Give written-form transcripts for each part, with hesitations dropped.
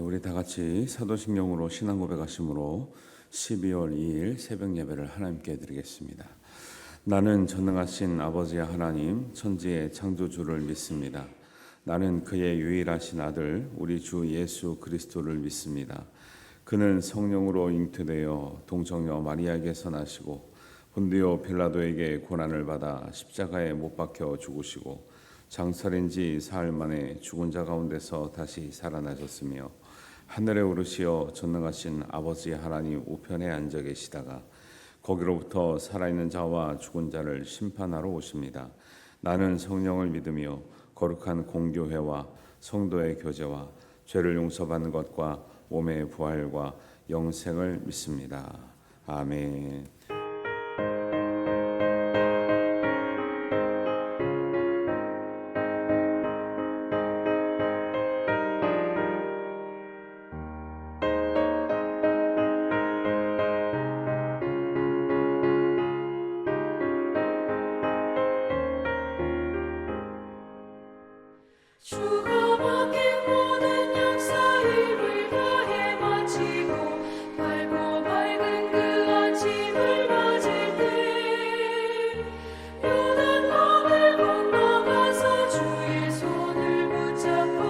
우리 다 같이 사도신경으로 신앙 고백하심으로 12월 2일 새벽 예배를 하나님께 드리겠습니다. 나는 전능하신 아버지 하나님 천지의 창조주를 믿습니다. 나는 그의 유일하신 아들 우리 주 예수 그리스도를 믿습니다. 그는 성령으로 잉태되어 동정녀 마리아에게서 나시고 본디오 빌라도에게 고난을 받아 십자가에 못 박혀 죽으시고 장사된 지 사흘 만에 죽은 자 가운데서 다시 살아나셨으며 하늘에 오르시어 전능하신 아버지 하나님 우편에 앉아 계시다가 거기로부터 살아있는 자와 죽은 자를 심판하러 오십니다. 나는 성령을 믿으며 거룩한 공교회와 성도의 교제와 죄를 용서받는 것과 몸의 부활과 영생을 믿습니다. 아멘. 주가 맡긴 모든 역사 힘을 다해 마치고 밝고 밝은 그 아침을 맞을 때 요단강을 건너가서 주의 손을 붙잡고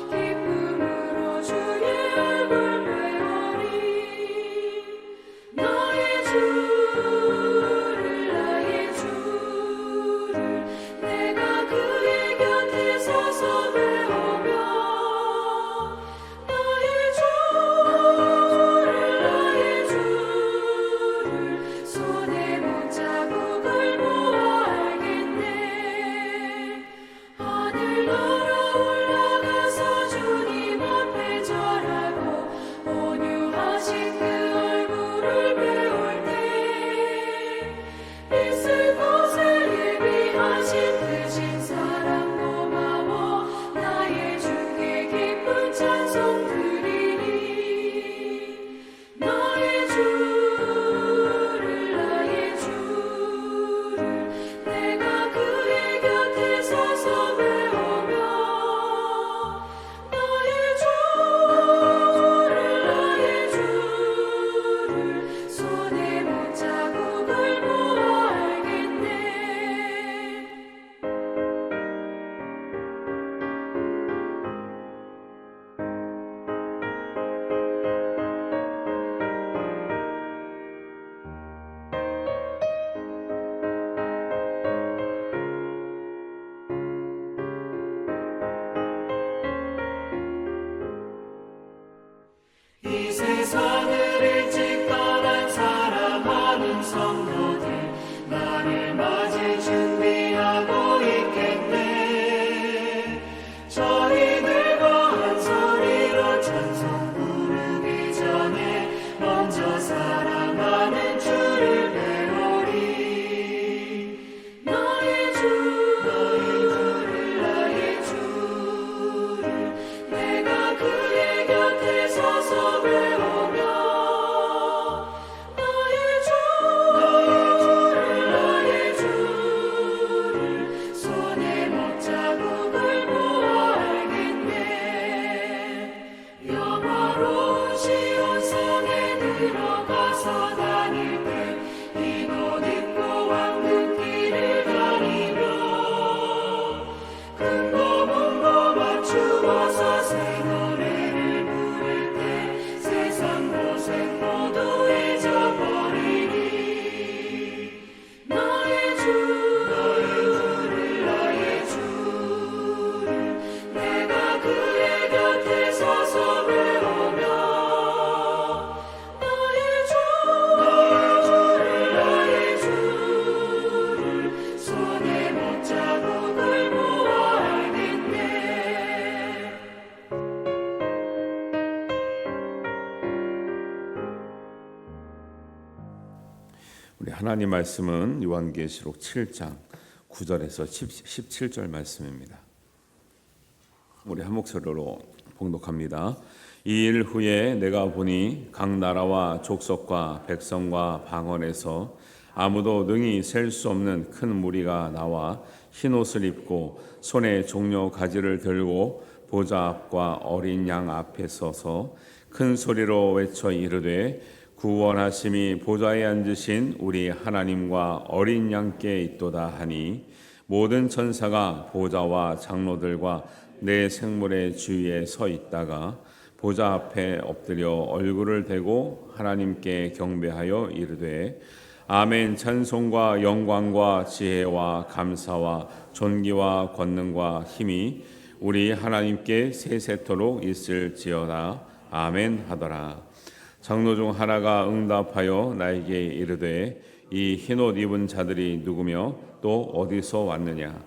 기쁨으로 주의 얼굴 뵈오리. 나의 주를 나의 주를 내가 그의 곁에 서서 이 세상을 일찍 떠난 사랑하는 성도들 나를 맞을 준비하고 있겠네. 저희들과 한 소리로 찬송 부르기 전에 먼저 사랑하는 주를 배우리. 나의 주를 나의 주를 내가 그의 곁에 서서 우리 하나님 말씀은 요한계시록 7장 9절에서 17절 말씀입니다. 우리 한 목소리로 봉독합니다. 이 일 후에 내가 보니 각 나라와 족속과 백성과 방언에서 아무도 능히 셀 수 없는 큰 무리가 나와 흰 옷을 입고 손에 종려 가지를 들고 보좌 앞과 어린 양 앞에 서서 큰 소리로 외쳐 이르되 구원하심이 보좌에 앉으신 우리 하나님과 어린 양께 있도다 하니 모든 천사가 보좌와 장로들과 내 생물의 주위에 서 있다가 보좌 앞에 엎드려 얼굴을 대고 하나님께 경배하여 이르되 아멘. 찬송과 영광과 지혜와 감사와 존귀와 권능과 힘이 우리 하나님께 세세토록 있을지어다. 아멘 하더라. 장로 중 하나가 응답하여 나에게 이르되 이 흰옷 입은 자들이 누구며 또 어디서 왔느냐.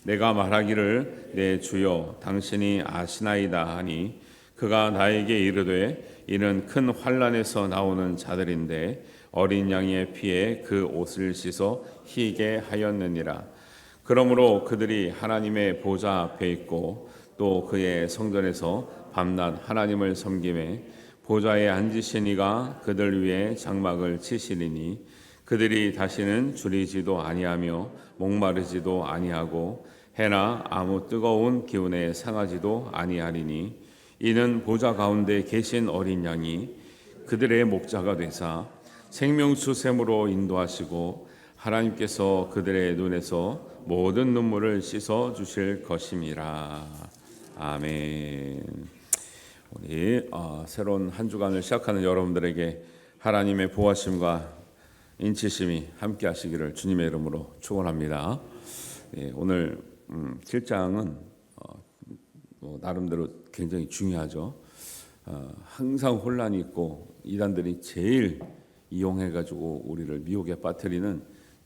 내가 말하기를 내 주여 당신이 아시나이다 하니 그가 나에게 이르되 이는 큰 환난에서 나오는 자들인데 어린 양의 피에 그 옷을 씻어 희게 하였느니라. 그러므로 그들이 하나님의 보좌 앞에 있고 또 그의 성전에서 밤낮 하나님을 섬기매 보좌에 앉으신 이가 그들 위에 장막을 치시리니 그들이 다시는 줄이지도 아니하며 목마르지도 아니하고 해나 아무 뜨거운 기운에 상하지도 아니하리니 이는 보좌 가운데 계신 어린 양이 그들의 목자가 되사 생명수 샘으로 인도하시고 하나님께서 그들의 눈에서 모든 눈물을 씻어 주실 것임이라. 아멘. 우리 새로운 한 주간을 시작하는 여러분들에게 하나님의 보호하심과 인치심이 함께 하시기를 주님의 이름으로 축원합니다. 오늘 7장은 나름대로 굉장히 중요하죠. 항상 혼란이 있고 이단들이 제일 이용해가지고 우리를 미혹에 빠뜨리는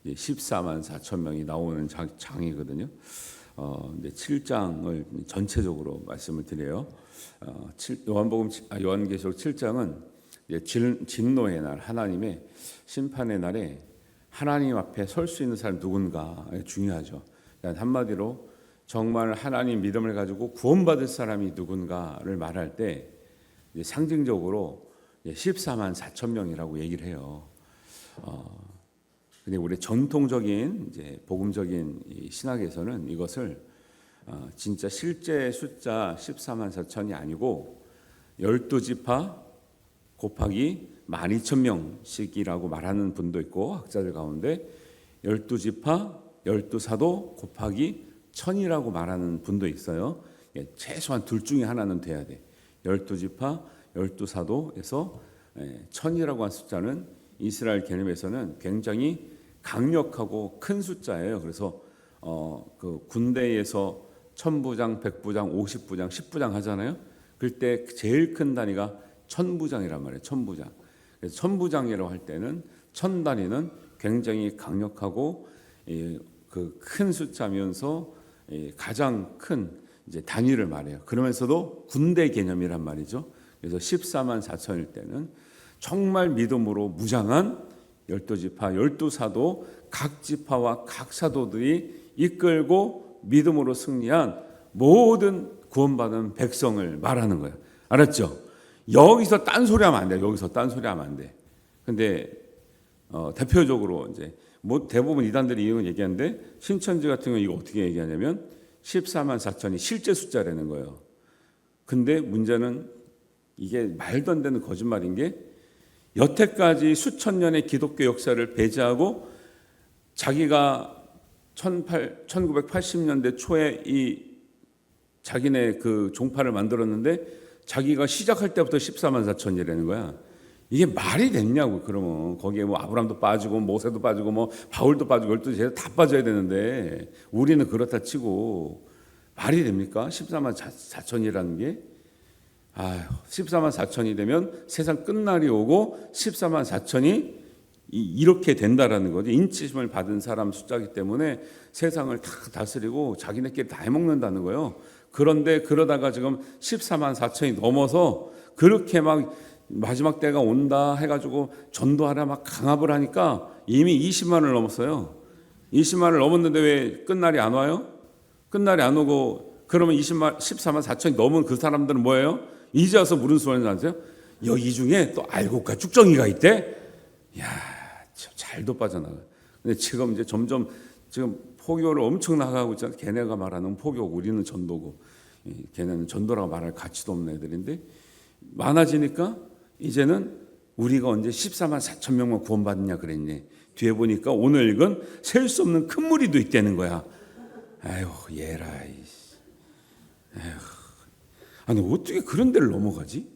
14만 4천 명이 나오는 장이거든요. 근데 7장을 전체적으로 말씀을 드려요. 요한계시록 7장은 진노의 날, 하나님의 심판의 날에 하나님 앞에 설 수 있는 사람 누군가 중요하죠. 한마디로 정말 하나님 믿음을 가지고 구원받을 사람이 누군가를 말할 때 상징적으로 14만 4천 명이라고 얘기를 해요. 근데 우리 전통적인 복음적인 신학에서는 이것을 진짜 실제 숫자 14만 4천이 아니고 12지파 곱하기 12,000명씩이라고 말하는 분도 있고 학자들 가운데 12지파 12사도 곱하기 1000이라고 말하는 분도 있어요. 최소한 둘 중에 하나는 돼야 돼. 12지파 12사도에서 1000이라고 한 숫자는 이스라엘 개념에서는 굉장히 강력하고 큰 숫자예요. 그래서 그 군대에서 1000부장, 100부장, 50부장, 10부장 하잖아요. 그때 제일 큰 단위가 1000부장이란 말이에요. 1000부장. 그래서 1000부장이라고 할 때는 1000단위는 굉장히 강력하고 그 큰 숫자면서 가장 큰 단위를 말해요. 그러면서도 군대 개념이란 말이죠. 그래서 14만 4천일 때는 정말 믿음으로 무장한 12지파, 12사도 각 지파와 각 사도들이 이끌고 믿음으로 승리한 모든 구원받은 백성을 말하는 거예요. 알았죠? 여기서 딴소리하면 안 돼. 여기서 딴소리하면 안 돼. 근데 대표적으로 대부분 이단들이 이런 얘기하는데 신천지 같은 경우 이거 어떻게 얘기하냐면 14만 4천이 실제 숫자라는 거예요. 근데 문제는 이게 말도 안 되는 거짓말인 게 여태까지 수천 년의 기독교 역사를 배제하고 자기가 1980년대 초에 이 자기네 그 종파를 만들었는데 자기가 시작할 때부터 14만 4천이라는 거야. 이게 말이 됐냐고. 그러면 거기에 아브람도 빠지고 모세도 빠지고 바울도 빠지고 12제자 다 빠져야 되는데 우리는 그렇다 치고 말이 됩니까? 14만 4천이라는 게 14만 4천이 되면 세상 끝날이 오고 14만 4천이 이렇게 된다라는 거죠. 인치심을 받은 사람 숫자이기 때문에 세상을 다 다스리고 자기네끼리 다 해먹는다는 거예요. 그런데 그러다가 지금 14만 4천이 넘어서 그렇게 막 마지막 때가 온다 해가지고 전도하라 막 강압을 하니까 이미 20만을 넘었어요. 20만을 넘었는데 왜 끝날이 안 와요? 끝날이 안 오고 그러면 14만 4천이 넘은 그 사람들은 뭐예요? 이제 와서 무슨 소리를 하세요? 여기 중에 또 알곡과 쭉정이가 있대? 이야, 잘도 빠져나가. 근데 지금 점점 포교를 엄청 나가고 있잖아요. 걔네가 말하는 포교, 우리는 전도고. 걔네는 전도라고 말할 가치도 없는 애들인데 많아지니까 이제는 우리가 언제 14만 4천 명만 구원받느냐 그랬니? 뒤에 보니까 오늘 읽은 셀 수 없는 큰 무리도 있다는 거야. 아유 얘라. 에휴. 아니 어떻게 그런 데를 넘어가지?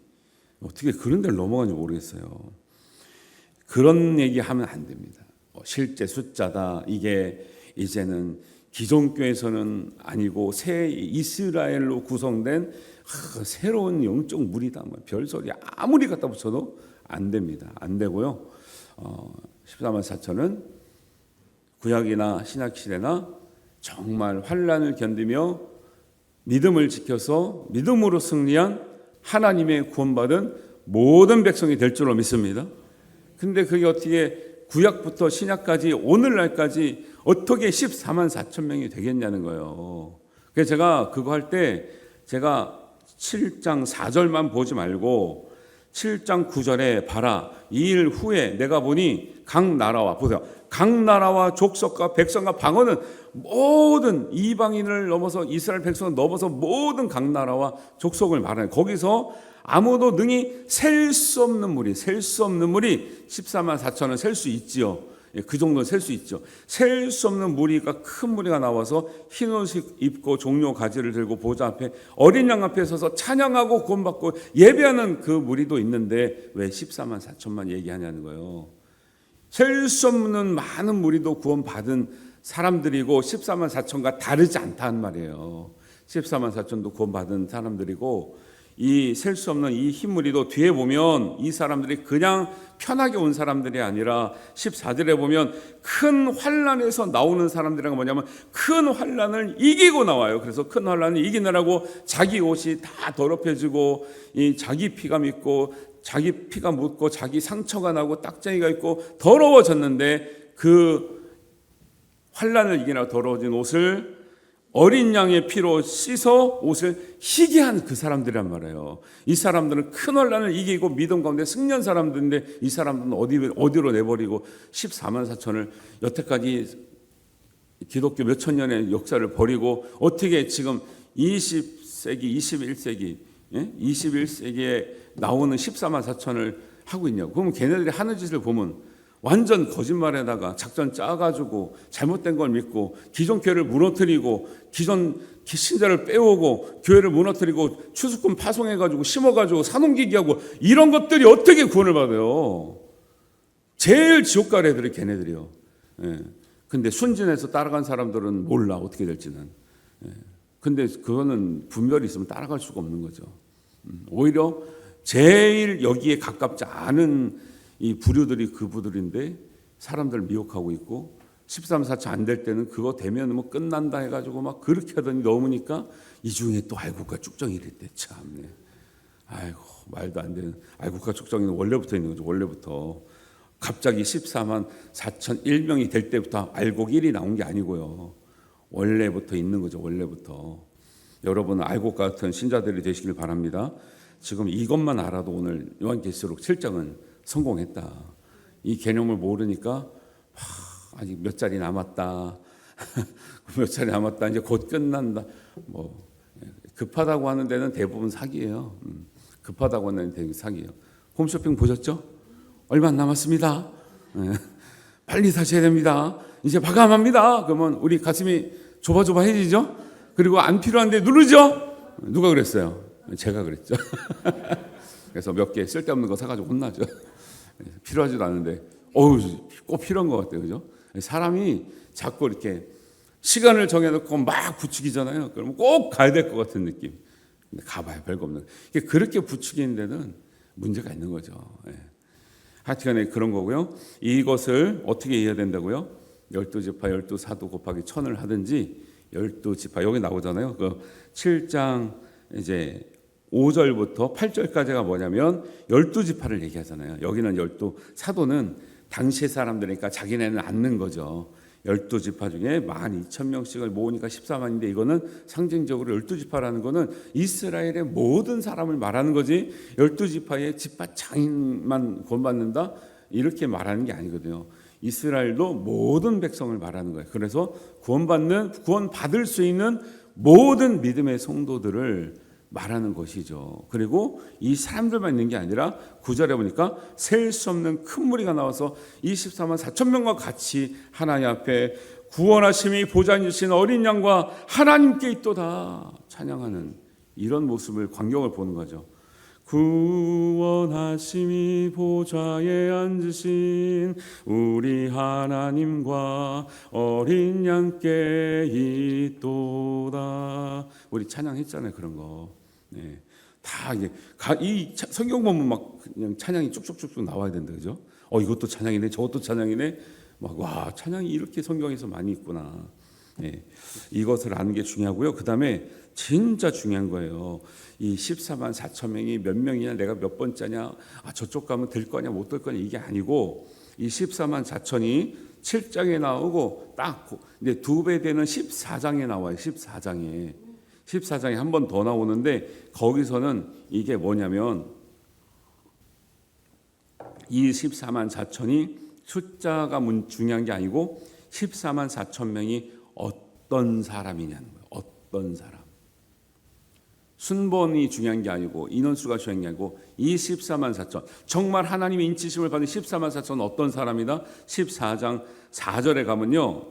어떻게 그런 데를 넘어가는지 모르겠어요. 그런 얘기하면 안 됩니다. 실제 숫자다. 이게 이제는 기존 교회에서는 아니고 새 이스라엘로 구성된 새로운 영적 무리다. 별소리 아무리 갖다 붙여도 안 됩니다. 안 되고요. 14만 4천은 구약이나 신약 시대나 정말 환난을 견디며 믿음을 지켜서 믿음으로 승리한 하나님의 구원받은 모든 백성이 될 줄로 믿습니다. 근데 그게 어떻게 구약부터 신약까지 오늘날까지 어떻게 14만 4천 명이 되겠냐는 거예요. 그래서 제가 그거 할 때 제가 7장 4절만 보지 말고 7장 9절에 봐라. 이 일 후에 내가 보니 각 나라와 보세요. 각 나라와 족속과 백성과 방언은 모든 이방인을 넘어서 이스라엘 백성을 넘어서 모든 각 나라와 족속을 말하는 거기서 아무도 능히 셀 수 없는 무리 14만 4천은 셀 수 있지요. 그 정도는 셀 수 있죠. 셀 수 없는 무리가 큰 무리가 나와서 흰 옷을 입고 종려 가지를 들고 보좌 앞에 어린 양 앞에 서서 찬양하고 구원받고 예배하는 그 무리도 있는데 왜 14만 4천만 얘기하냐는 거예요. 셀 수 없는 많은 무리도 구원받은 사람들이고 14만 4천과 다르지 않다는 말이에요. 14만 4천도 구원받은 사람들이고 이 셀 수 없는 이 흰 무리도 뒤에 보면 이 사람들이 그냥 편하게 온 사람들이 아니라 14절에 보면 큰 환난에서 나오는 사람들이란 뭐냐면 큰 환난을 이기고 나와요. 그래서 큰 환난을 이기느라고 자기 옷이 다 더럽혀지고 이 자기 피가 묻고 자기 피가 묻고 자기 상처가 나고 딱쟁이가 있고 더러워졌는데 그 환난을 이기느라 더러워진 옷을 어린 양의 피로 씻어 옷을 희게 한 그 사람들이란 말이에요. 이 사람들은 큰 환난을 이기고 믿음 가운데 승리한 사람들인데 이 사람들은 어디로 내버리고 14만 4천을 여태까지 기독교 몇천 년의 역사를 버리고 어떻게 지금 20세기, 21세기, 21세기에 나오는 14만 4천을 하고 있냐고. 그러면 걔네들이 하는 짓을 보면 완전 거짓말에다가 작전 짜가지고 잘못된 걸 믿고 기존 교회를 무너뜨리고 기존 신자를 빼오고 교회를 무너뜨리고 추수꾼 파송해가지고 심어가지고 사농기기하고 이런 것들이 어떻게 구원을 받아요? 제일 지옥 갈 애들이 걔네들이요. 근데 순진해서 따라간 사람들은 몰라 어떻게 될지는. 근데 그거는 분별이 있으면 따라갈 수가 없는 거죠. 오히려 제일 여기에 가깝지 않은 이 부류들이 그 부들인데 사람들 미혹하고 있고 13, 4차 안 될 때는 그거 되면 뭐 끝난다 해가지고 막 그렇게 하더니 넘으니까 이 중에 또 알국과 쭉정이 이랬대. 참네. 아이고 말도 안 되는 알국과 쭉정이는 원래부터 있는 거죠. 원래부터 갑자기 14만 4천 1명이 될 때부터 알곡 1이 나온 게 아니고요. 원래부터 있는 거죠. 원래부터. 여러분 알곡 같은 신자들이 되시길 바랍니다. 지금 이것만 알아도 오늘 요한계시록 7장은 성공했다. 이 개념을 모르니까 아직 몇 자리 남았다. 몇 자리 남았다. 이제 곧 끝난다. 뭐 급하다고 하는 데는 대부분 사기예요. 급하다고 하는 데는 대부분 사기예요. 홈쇼핑 보셨죠? 얼마 안 남았습니다. 빨리 사셔야 됩니다. 이제 마감합니다. 그러면 우리 가슴이 조바조바해지죠? 그리고 안 필요한데 누르죠? 누가 그랬어요? 제가 그랬죠. 그래서 몇 개 쓸데없는 거 사가지고 혼나죠. 필요하지도 않은데, 꼭 필요한 것 같아요. 그죠? 사람이 자꾸 이렇게 시간을 정해놓고 막 부추기잖아요. 그러면 꼭 가야 될 것 같은 느낌. 근데 가봐야 별거 없는. 그렇게 부추기는 데는 문제가 있는 거죠. 하여튼간에 그런 거고요. 이것을 어떻게 이해해야 된다고요? 12지파 12사도 곱하기 1000을 하든지 12지파 여기 나오잖아요. 그 7장 이제 5절부터 8절까지가 뭐냐면 12지파를 얘기하잖아요. 여기는 12사도는 당시의 사람들이니까 자기네는 앉는 거죠. 12지파 중에 12,000명씩을 모으니까 14만인데 이거는 상징적으로 12지파라는 거는 이스라엘의 모든 사람을 말하는 거지 12지파의 지파 장인만 구원받는다 이렇게 말하는 게 아니거든요. 이스라엘도 모든 백성을 말하는 거예요. 그래서 구원받을 수 있는 모든 믿음의 성도들을 말하는 것이죠. 그리고 이 사람들만 있는 게 아니라 9절에 보니까 셀 수 없는 큰 무리가 나와서 24만 4천 명과 같이 하나님 앞에 구원하심이 보좌이신 어린 양과 하나님께 있도다 찬양하는 이런 모습을 광경을 보는 거죠. 구원하심이 보좌에 앉으신 우리 하나님과 어린 양께 있도다. 우리 찬양했잖아요, 그런 거. 네. 다 이게 이 성경 보면 막 그냥 찬양이 쭉쭉쭉쭉 나와야 된다, 그죠? 이것도 찬양이네, 저것도 찬양이네. 막 와, 찬양이 이렇게 성경에서 많이 있구나. 네. 이것을 아는 게 중요하고요. 그 다음에 진짜 중요한 거예요. 이 14만 4천 명이 몇 명이냐, 내가 몇 번째냐, 저쪽 가면 될 거냐, 못 될 거냐, 이게 아니고, 이 14만 4천이 7장에 나오고, 딱, 이제 2배 되는 14장에 나와요. 14장에 한 번 더 나오는데, 거기서는 이게 뭐냐면, 이 14만 4천이 숫자가 중요한 게 아니고, 14만 4천 명이 어떤 사람이냐는 거예요. 어떤 사람. 순번이 중요한 게 아니고 인원수가 중요한 게 아니고 이 14만 4천 정말 하나님의 인치심을 받은 14만 4천은 어떤 사람이다? 14장 4절에 가면요,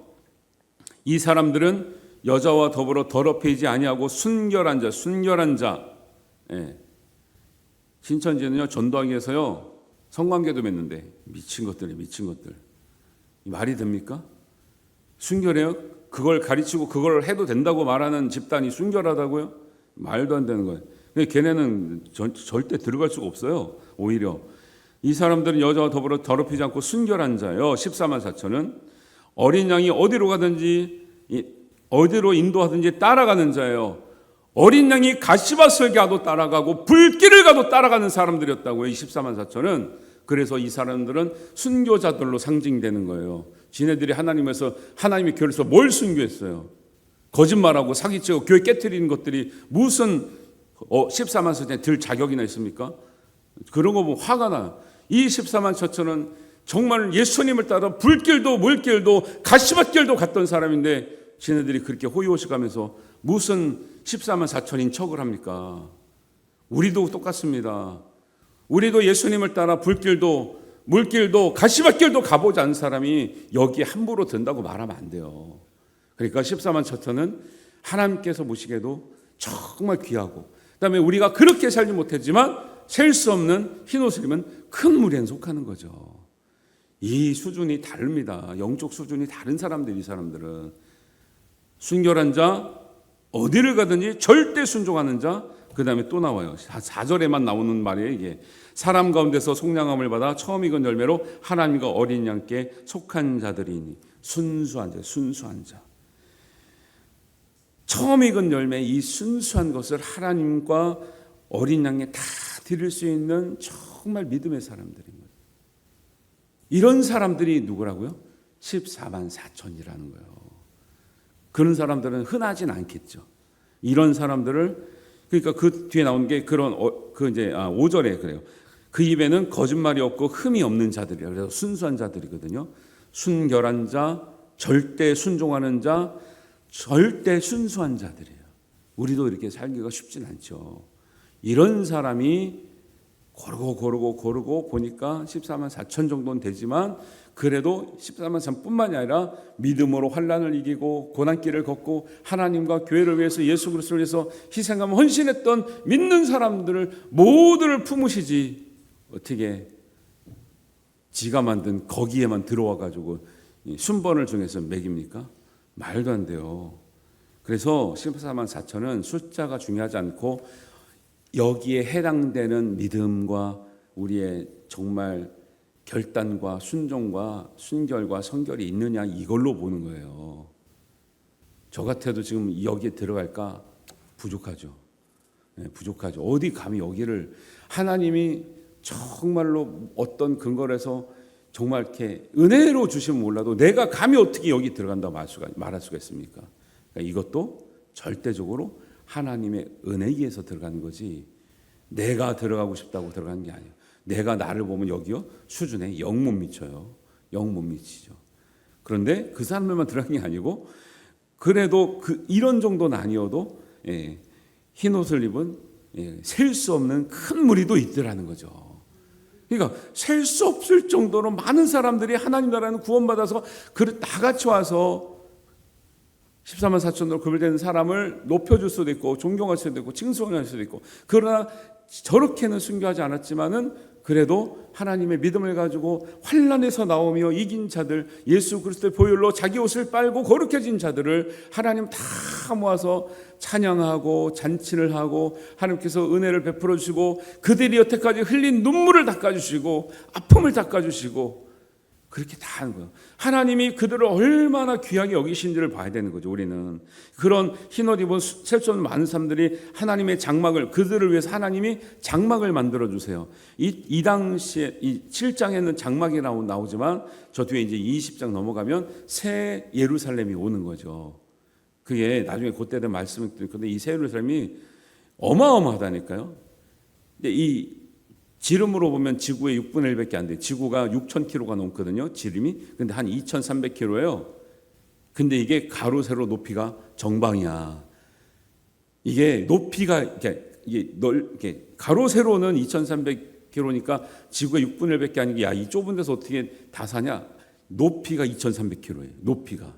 이 사람들은 여자와 더불어 더럽히지 아니하고 순결한 자. 예. 신천지는요, 전도하기 위해서요 성관계도 맺는데 미친 것들. 말이 됩니까? 순결해요? 그걸 가르치고 그걸 해도 된다고 말하는 집단이 순결하다고요? 말도 안 되는 거예요. 걔네는 절대 들어갈 수가 없어요. 오히려 이 사람들은 여자와 더불어 더럽히지 않고 순결한 자요. 14만 4천은 어린 양이 어디로 가든지 어디로 인도하든지 따라가는 자예요. 어린 양이 가시밭을 가도 따라가고 불길을 가도 따라가는 사람들이었다고요. 이 14만 4천은. 그래서 이 사람들은 순교자들로 상징되는 거예요. 지네들이 하나님의 교회에서 뭘 순교했어요? 거짓말하고 사기치고 교회 깨트리는 것들이 무슨 14만 4천에 들 자격이나 있습니까? 그런 거 보면 화가 나요. 이 14만 4천은 정말 예수님을 따라 불길도 물길도 가시밭길도 갔던 사람인데 지네들이 그렇게 호의호식하면서 무슨 14만 4천인 척을 합니까? 우리도 똑같습니다. 우리도 예수님을 따라 불길도 물길도 가시밭길도 가보지 않은 사람이 여기에 함부로 든다고 말하면 안 돼요. 그러니까 14만 4천은 하나님께서 보시기에도 정말 귀하고, 그다음에 우리가 그렇게 살지 못했지만 셀 수 없는 흰옷을 입은 큰 무리에 속하는 거죠. 이 수준이 다릅니다. 영적 수준이 다른 이 사람들은 순결한 자, 어디를 가든지 절대 순종하는 자. 그 다음에 또 나와요. 4절에만 나오는 말이에요. 이게 사람 가운데서 속량함을 받아 처음 익은 열매로 하나님과 어린 양께 속한 자들이니 순수한 자. 처음 익은 열매, 이 순수한 것을 하나님과 어린 양에 다 드릴 수 있는 정말 믿음의 사람들입니다. 이런 사람들이 누구라고요? 14만 4천이라는 거예요. 그런 사람들은 흔하진 않겠죠. 이런 사람들을, 그러니까 그 뒤에 나온 게 그런 5절에 그래요. 그 입에는 거짓말이 없고 흠이 없는 자들이에요. 그래서 순수한 자들이거든요. 순결한 자, 절대 순종하는 자, 절대 순수한 자들이에요. 우리도 이렇게 살기가 쉽진 않죠. 이런 사람이 고르고 보니까 14만 4천 정도는 되지만, 그래도 14만 4천뿐만이 아니라 믿음으로 환난을 이기고 고난길을 걷고 하나님과 교회를 위해서 예수 그리스도를 위해서 희생하며 헌신했던 믿는 사람들을 모두를 품으시지, 어떻게 지가 만든 거기에만 들어와 가지고 순번을 정해서 매깁니까? 말도 안 돼요. 그래서 14만 4천은 숫자가 중요하지 않고 여기에 해당되는 믿음과 우리의 정말 결단과 순종과 순결과 성결이 있느냐, 이걸로 보는 거예요. 저 같아도 지금 여기에 들어갈까? 부족하죠. 부족하죠. 어디 감히 여기를, 하나님이 정말로 어떤 근거를 해서 정말 이렇게 은혜로 주시면 몰라도 내가 감히 어떻게 여기 들어간다고 말할 수가 있습니까? 그러니까 이것도 절대적으로 하나님의 은혜에 의해서 들어가는 거지, 내가 들어가고 싶다고 들어가는 게 아니에요. 내가 나를 보면 여기요 수준에 영 못 미쳐요. 영 못 미치죠. 그런데 그 사람들만 들어간 게 아니고 그래도 이런 정도는 아니어도 흰 옷을 입은 셀 수 없는 큰 무리도 있더라는 거죠. 그러니까 셀 수 없을 정도로 많은 사람들이 하나님 나라는 구원받아서 다 같이 와서 14만 4천으로 구별되는 사람을 높여줄 수도 있고 존경할 수도 있고 칭송할 수도 있고, 그러나 저렇게는 순교하지 않았지만은 그래도 하나님의 믿음을 가지고 환난에서 나오며 이긴 자들, 예수 그리스도의 보혈로 자기 옷을 빨고 거룩해진 자들을 하나님 다 모아서 찬양하고 잔치를 하고 하나님께서 은혜를 베풀어 주시고 그들이 여태까지 흘린 눈물을 닦아주시고 아픔을 닦아주시고 그렇게 다 하는 거예요. 하나님이 그들을 얼마나 귀하게 여기신지를 봐야 되는 거죠. 우리는 그런 흰옷 입은 셀 수 없는 많은 사람들이 하나님의 장막을, 그들을 위해서 하나님이 장막을 만들어 주세요. 이 당시에 이 7장에는 장막이 나오지만 저 뒤에 이제 20장 넘어가면 새 예루살렘이 오는 거죠. 그게 나중에 그때 된 말씀을 드릴 건데, 이 새 예루살렘이 어마어마하다니까요. 근데 이 지름으로 보면 지구의 6분의 1밖에 안 돼요. 지구가 6,000km가 넘거든요, 지름이. 근데 한 2,300km예요. 근데 이게 가로 세로 높이가 정방이야. 이게 높이가 이게 가로 세로는 2,300km니까 지구가 6분의 1밖에 아니고, 야, 이 좁은 데서 어떻게 다 사냐? 높이가 2,300km예요.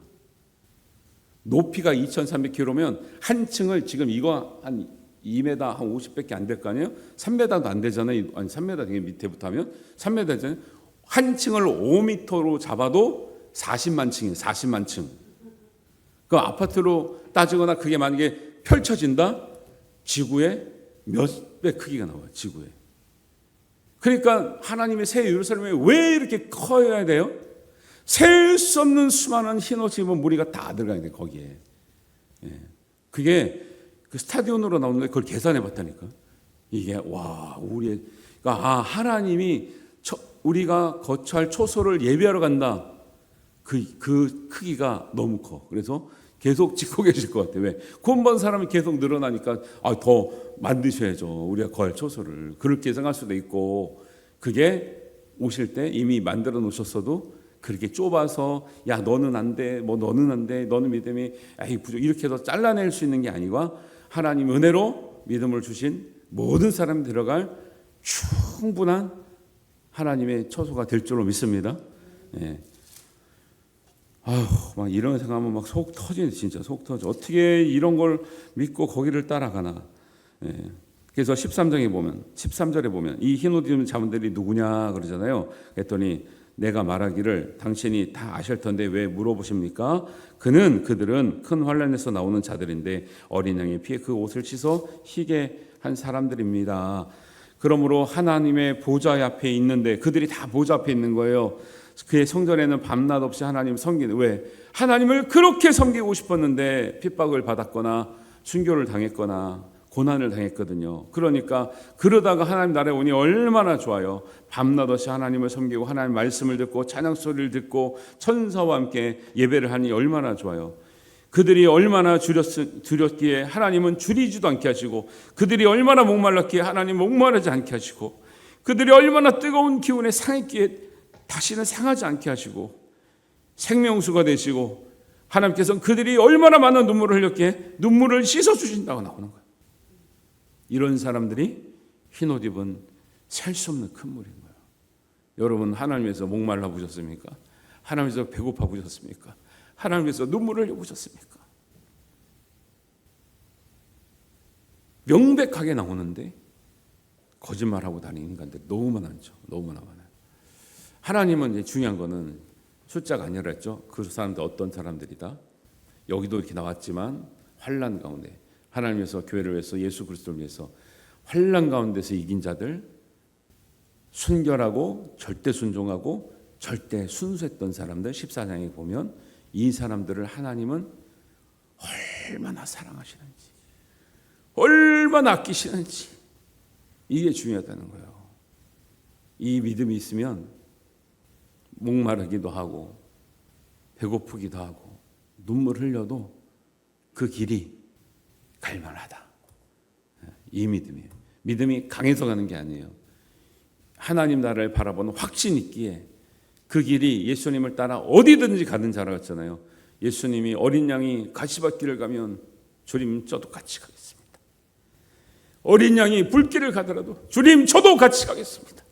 높이가 2,300km면 한 층을, 지금 이거 한 2m 한 50밖에 안 될 거 아니에요? 3m도 안 되잖아요. 아니 3m 되게 밑에부터 하면 3m 되잖아요. 한 층을 5m로 잡아도 40만 층이에요. 40만 층. 그 아파트로 따지거나 그게 만약에 펼쳐진다? 지구의 몇 배 크기가 나와요. 지구에. 그러니까 하나님의 새 예루살렘이 왜 이렇게 커야 돼요? 셀 수 없는 수많은 흰옷 입은 무리가 다 들어가야 돼요. 거기에. 그게 그 스타디온으로 나오는데 그걸 계산해 봤다니까. 이게 그러니까 하나님이 우리가 거처할 초소를 예배하러 간다. 그 크기가 너무 커. 그래서 계속 짓고 계실 것 같아요. 왜? 구원받은 사람이 계속 늘어나니까 더 만드셔야죠. 우리가 거할 초소를. 그렇게 생각할 수도 있고, 그게 오실 때 이미 만들어 놓으셨어도 그렇게 좁아서 야 너는 안 돼, 뭐 너는 안 돼, 너는 믿음이 부족, 이렇게 해서 잘라낼 수 있는 게 아니고, 하나님 은혜로 믿음을 주신 모든 사람이 들어갈 충분한 하나님의 처소가 될 줄로 믿습니다. 막 이런 생각하면 막 속 터지네. 진짜 속 터져. 어떻게 이런 걸 믿고 거기를 따라가나. 그래서 13절에 보면 이 흰옷 입은 자분들이 누구냐 그러잖아요. 그랬더니 내가 말하기를 당신이 다 아실 텐데 왜 물어보십니까? 그들은 큰 환난에서 나오는 자들인데 어린 양의 피에 그 옷을 씻어 희게 한 사람들입니다. 그러므로 하나님의 보좌 앞에 있는데, 그들이 다 보좌 앞에 있는 거예요. 그의 성전에는 밤낮 없이 하나님 섬기는, 왜? 하나님을 그렇게 섬기고 싶었는데 핍박을 받았거나 순교를 당했거나 고난을 당했거든요. 그러니까 그러다가 하나님 나라에 오니 얼마나 좋아요. 밤낮 없이 하나님을 섬기고 하나님 말씀을 듣고 찬양 소리를 듣고 천사와 함께 예배를 하니 얼마나 좋아요. 그들이 얼마나 줄였기에 하나님은 줄이지도 않게 하시고, 그들이 얼마나 목말랐기에 하나님 목마르지 않게 하시고, 그들이 얼마나 뜨거운 기운에 상했기에 다시는 상하지 않게 하시고, 생명수가 되시고, 하나님께서는 그들이 얼마나 많은 눈물을 흘렸기에 눈물을 씻어주신다고 나오는 거예요. 이런 사람들이 흰옷 입은 셀 수 없는 큰 물인 거예요. 여러분, 하나님께서 목말라 보셨습니까? 하나님께서 배고파 보셨습니까? 하나님께서 눈물을 흘려 보셨습니까? 명백하게 나오는데 거짓말하고 다니는 인간들이 너무나 많죠. 너무나 많아요. 하나님은 이제 중요한 거는 숫자가 아니라 했죠. 그 사람들 어떤 사람들이다. 여기도 이렇게 나왔지만 환난 가운데 하나님께서 교회를 위해서, 예수 그리스도를 위해서 환난 가운데서 이긴 자들, 순결하고 절대 순종하고 절대 순수했던 사람들, 14장에 보면 이 사람들을 하나님은 얼마나 사랑하시는지, 얼마나 아끼시는지, 이게 중요하다는 거예요. 이 믿음이 있으면 목마르기도 하고 배고프기도 하고 눈물 흘려도 그 길이 갈만하다. 이 믿음이에요. 믿음이 강해서 가는 게 아니에요. 하나님 나라를 바라보는 확신 있기에 그 길이 예수님을 따라 어디든지 가는 자라 했잖아요. 예수님이 어린 양이 가시밭길을 가면 주님 저도 같이 가겠습니다. 어린 양이 불길을 가더라도 주님 저도 같이 가겠습니다.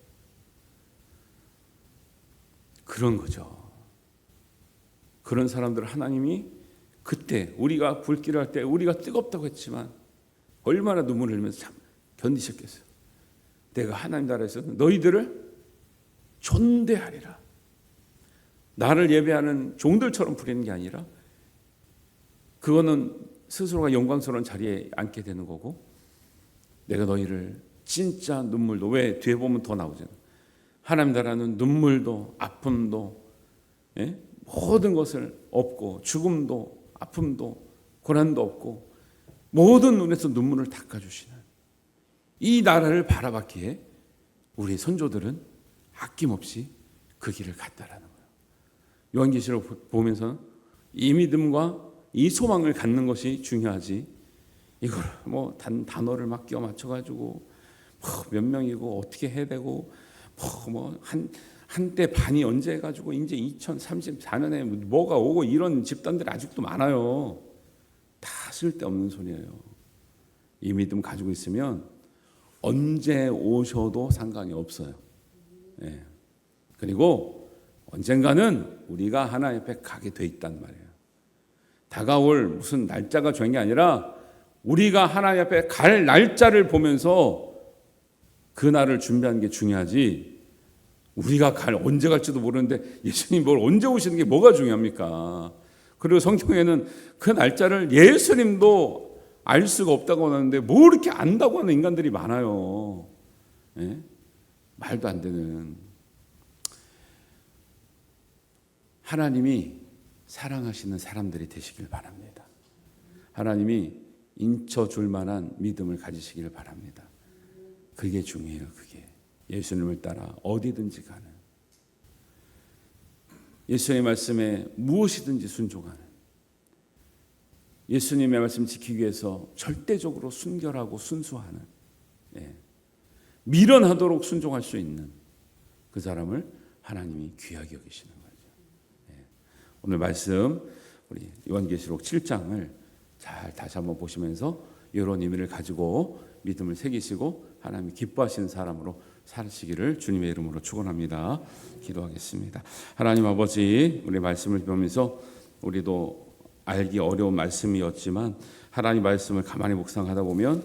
그런 거죠. 그런 사람들 하나님이 그때 우리가 불길을 할 때 우리가 뜨겁다고 했지만 얼마나 눈물을 흘리면서 참 견디셨겠어요. 내가 하나님 나라에서 너희들을 존대하리라. 나를 예배하는 종들처럼 부리는 게 아니라 그거는 스스로가 영광스러운 자리에 앉게 되는 거고, 내가 너희를 진짜 눈물도, 왜 뒤에 보면 더 나오잖아요. 하나님 나라는 눈물도 아픔도 모든 것을 없고, 죽음도 아픔도 고난도 없고, 모든 눈에서 눈물을 닦아주시는 이 나라를 바라봤기에 우리 선조들은 아낌없이 그 길을 갔다라는 거예요. 요한계시록 보면서 이 믿음과 이 소망을 갖는 것이 중요하지, 이걸 뭐 단어를 막 끼워 맞춰가지고 몇 명이고 어떻게 해야 되고 한때 반이 언제 해가지고 이제 2034년에 뭐가 오고 이런 집단들이 아직도 많아요. 다 쓸데없는 소리예요. 이 믿음 가지고 있으면 언제 오셔도 상관이 없어요. 예. 그리고 언젠가는 우리가 하나님 앞에 가게 돼 있단 말이에요. 다가올 무슨 날짜가 중요한 게 아니라 우리가 하나님 앞에 갈 날짜를 보면서 그 날을 준비하는 게 중요하지, 우리가 언제 갈지도 모르는데 예수님 뭘 언제 오시는 게 뭐가 중요합니까? 그리고 성경에는 그 날짜를 예수님도 알 수가 없다고 하는데 뭐 이렇게 안다고 하는 인간들이 많아요. 예? 말도 안 되는. 하나님이 사랑하시는 사람들이 되시길 바랍니다. 하나님이 인쳐줄 만한 믿음을 가지시기를 바랍니다. 그게 중요해요. 그게 예수님을 따라 어디든지 가는, 예수님의 말씀에 무엇이든지 순종하는, 예수님의 말씀 지키기 위해서 절대적으로 순결하고 순수하는, 미련하도록 순종할 수 있는 그 사람을 하나님이 귀하게 여기시는 거죠. 오늘 말씀 우리 요한계시록 7장을 잘 다시 한번 보시면서 이런 의미를 가지고 믿음을 새기시고 하나님이 기뻐하시는 사람으로 사시기를 주님의 이름으로 축원합니다. 기도하겠습니다. 하나님 아버지, 우리 말씀을 보면서 우리도 알기 어려운 말씀이었지만 하나님 말씀을 가만히 묵상하다 보면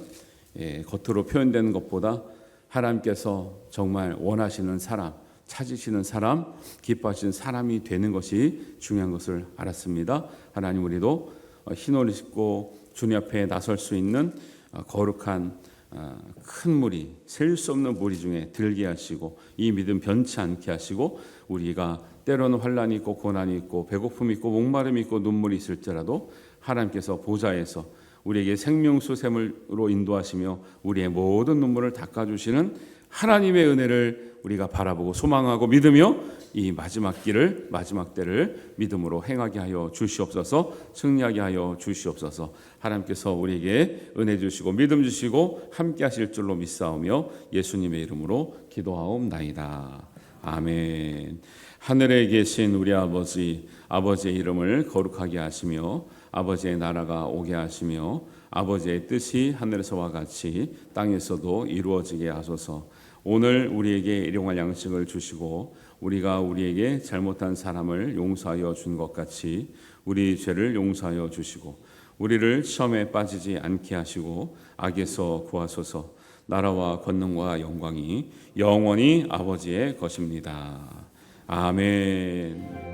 겉으로 표현되는 것보다 하나님께서 정말 원하시는 사람, 찾으시는 사람, 기뻐하시는 사람이 되는 것이 중요한 것을 알았습니다. 하나님, 우리도 흰 옷을 입고 주님 앞에 나설 수 있는 거룩한 큰 무리, 셀 수 없는 무리 중에 들게 하시고 이 믿음 변치 않게 하시고, 우리가 때로는 환난이 있고 고난이 있고 배고픔이 있고 목마름이 있고 눈물이 있을지라도 하나님께서 보좌에서 우리에게 생명수 샘으로 인도하시며 우리의 모든 눈물을 닦아주시는 하나님의 은혜를 우리가 바라보고 소망하고 믿으며 이 마지막 길을, 마지막 때를 믿음으로 행하게 하여 주시옵소서. 승리하게 하여 주시옵소서. 하나님께서 우리에게 은혜 주시고 믿음 주시고 함께 하실 줄로 믿사오며 예수님의 이름으로 기도하옵나이다. 아멘. 하늘에 계신 우리 아버지, 아버지의 이름을 거룩하게 하시며 아버지의 나라가 오게 하시며 아버지의 뜻이 하늘에서와 같이 땅에서도 이루어지게 하소서. 오늘 우리에게 일용할 양식을 주시고 우리가 우리에게 잘못한 사람을 용서하여 준 것 같이 우리 죄를 용서하여 주시고 우리를 시험에 빠지지 않게 하시고 악에서 구하소서. 나라와 권능과 영광이 영원히 아버지의 것입니다. 아멘.